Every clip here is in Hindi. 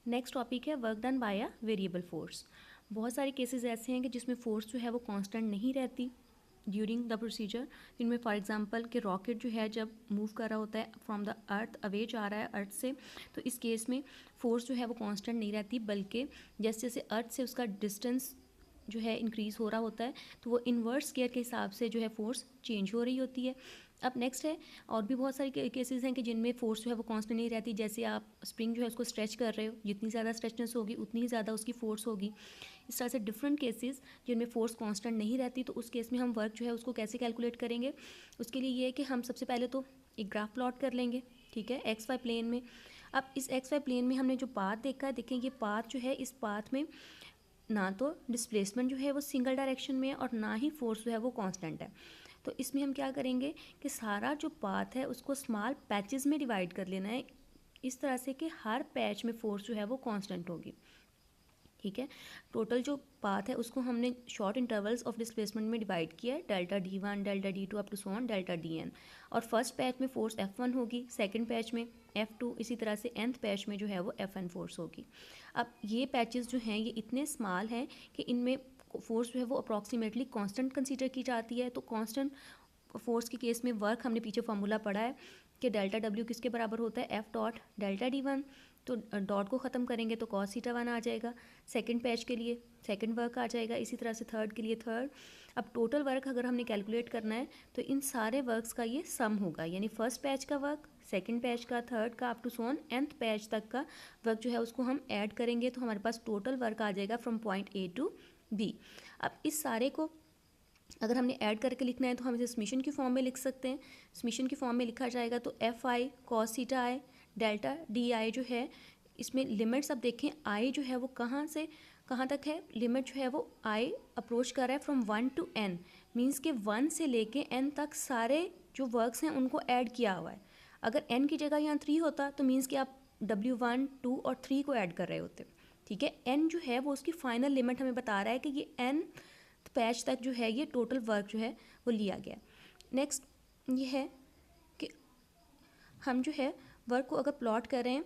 नेक्स्ट टॉपिक है work done bye a variable force. बहुत सारे केसेस ऐसे हैं कि जिसमें फोर्स जो है वो कांस्टेंट नहीं रहती ड्यूरिंग द प्रोसीजर। इनमें फॉर एग्जांपल कि रॉकेट जो है जब मूव कर रहा होता है फ्रॉम द अर्थ, अवे जा रहा है अर्थ से, तो इस केस में फोर्स जो है वो कांस्टेंट नहीं रहती, बल्कि जैसे जैसे अर्थ से उसका डिस्टेंस जो है इंक्रीज़ हो रहा होता है तो वो इन्वर्स स्केयर के हिसाब से जो है फोर्स चेंज हो रही होती है। अब नेक्स्ट है, और भी बहुत सारे केसेस हैं कि जिनमें फोर्स जो है वो कांस्टेंट नहीं रहती। जैसे आप स्प्रिंग जो है उसको स्ट्रेच कर रहे हो, जितनी ज़्यादा स्ट्रेचनेस होगी उतनी ही ज़्यादा उसकी फोर्स होगी। इस तरह से डिफरेंट केसेस जिनमें फोर्स कांस्टेंट नहीं रहती, तो उस केस में हम वर्क जो है उसको कैसे कैलकुलेट करेंगे। उसके लिए ये है कि हम सबसे पहले तो एक ग्राफ प्लॉट कर लेंगे, ठीक है, एक्स वाई प्लेन में। अब इस एक्स वाई प्लेन में हमने जो पाथ देखा है, देखें ये पाथ जो है, इस पाथ में ना तो डिस्प्लेसमेंट जो है वो सिंगल डायरेक्शन में है और ना ही फोर्स जो है वो कांस्टेंट है। तो इसमें हम क्या करेंगे कि सारा जो पाथ है उसको स्मॉल पैचेस में डिवाइड कर लेना है, इस तरह से कि हर पैच में फोर्स जो है वो कांस्टेंट होगी, ठीक है। टोटल जो पाथ है उसको हमने शॉर्ट इंटरवल्स ऑफ डिस्प्लेसमेंट में डिवाइड किया है, delta D1, delta D2 up to so on delta Dn। और फर्स्ट पैच में फोर्स F1 होगी, सेकंड पैच में F2, इसी तरह से nth पैच में जो है वो Fn फोर्स होगी। अब ये पैचेस जो हैं ये इतने स्मॉल हैं कि इनमें फोर्स जो है वो अप्रॉक्सीमेटली कांस्टेंट कंसीडर की जाती है। तो कांस्टेंट फोर्स के केस में वर्क हमने पीछे फॉर्मूला पढ़ा है कि डेल्टा W किसके बराबर होता है, F डॉट डेल्टा D1। तो डॉट को ख़त्म करेंगे तो cos थीटा 1 आ जाएगा। सेकंड पैच के लिए सेकंड वर्क आ जाएगा, इसी तरह से थर्ड के लिए थर्ड। अब टोटल वर्क अगर हमने कैलकुलेट करना है तो इन सारे वर्क्स का ये सम होगा, यानी फर्स्ट पैच का वर्क, सेकंड पैच का, थर्ड का, up to so on nth patch तक का वर्क जो है उसको हम ऐड करेंगे तो हमारे पास टोटल वर्क आ जाएगा from point A to B। अब इस सारे को अगर हमने ऐड करके लिखना है तो हम इसे समीशन की फॉर्म में लिख सकते हैं। समीशन की फॉर्म में लिखा जाएगा तो Fi cos थीटा आई डेल्टा Di जो है, इसमें लिमिट्स अब देखें i जो है वो कहाँ से कहाँ तक है, लिमिट जो है वो i अप्रोच कर रहा है फ्रॉम 1 टू n, मीन्स के 1 से लेके n तक सारे जो वर्क्स हैं उनको ऐड किया हुआ है। अगर n की जगह यहाँ 3 होता तो मीन्स कि आप W1, 2 और 3 को ऐड कर रहे होते, ठीक है। n जो है वो उसकी फाइनल लिमिट हमें बता रहा है कि ये n पैच तक जो है ये टोटल वर्क जो है वो लिया गया। नेक्स्ट ये है कि हम जो है वर्क को अगर प्लॉट कर रहे हैं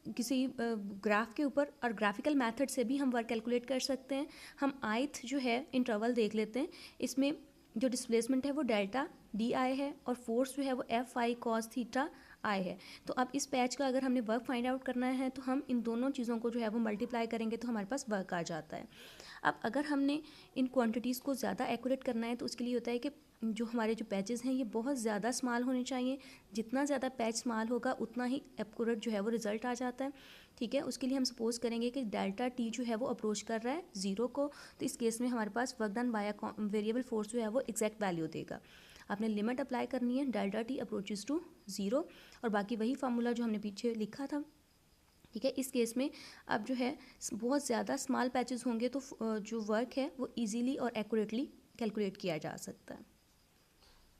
किसी ग्राफ के ऊपर, और ग्राफिकल मेथड से भी हम वर्क कैलकुलेट कर सकते हैं। हम ith जो है इंटरवल देख लेते हैं, इसमें जो डिस्प्लेसमेंट है वो डेल्टा Di है और फोर्स जो है वो Fi cos थीटा आई है। तो अब इस पैच का अगर हमने वर्क फाइंड आउट करना है तो हम इन दोनों चीज़ों को जो है वो मल्टीप्लाई करेंगे तो हमारे पास वर्क आ जाता है। अब अगर हमने इन क्वांटिटीज़ को ज़्यादा एक्यूरेट करना है तो उसके लिए होता है कि जो हमारे जो पैचेस हैं ये बहुत ज़्यादा स्मॉल होने चाहिए। जितना ज़्यादा पैच स्मॉल होगा उतना ही एक्यूरेट जो है वो रिजल्ट आ जाता है, ठीक है। उसके लिए हम सपोज करेंगे कि डेल्टा T जो है वो अप्रोच कर रहा है 0 को, तो इस केस में हमारे पास work done by variable force जो है वो एग्जैक्ट वैल्यू देगा। आपने लिमिट अप्लाई करनी है, डेल्टा T अप्रोचेस टू 0, और बाकी वही फार्मूला जो हमने पीछे लिखा था, ठीक है। इस केस में अब जो है बहुत ज़्यादा स्मॉल पैचेस होंगे तो जो वर्क है वो इजीली और एक्यूरेटली कैलकुलेट किया जा सकता है।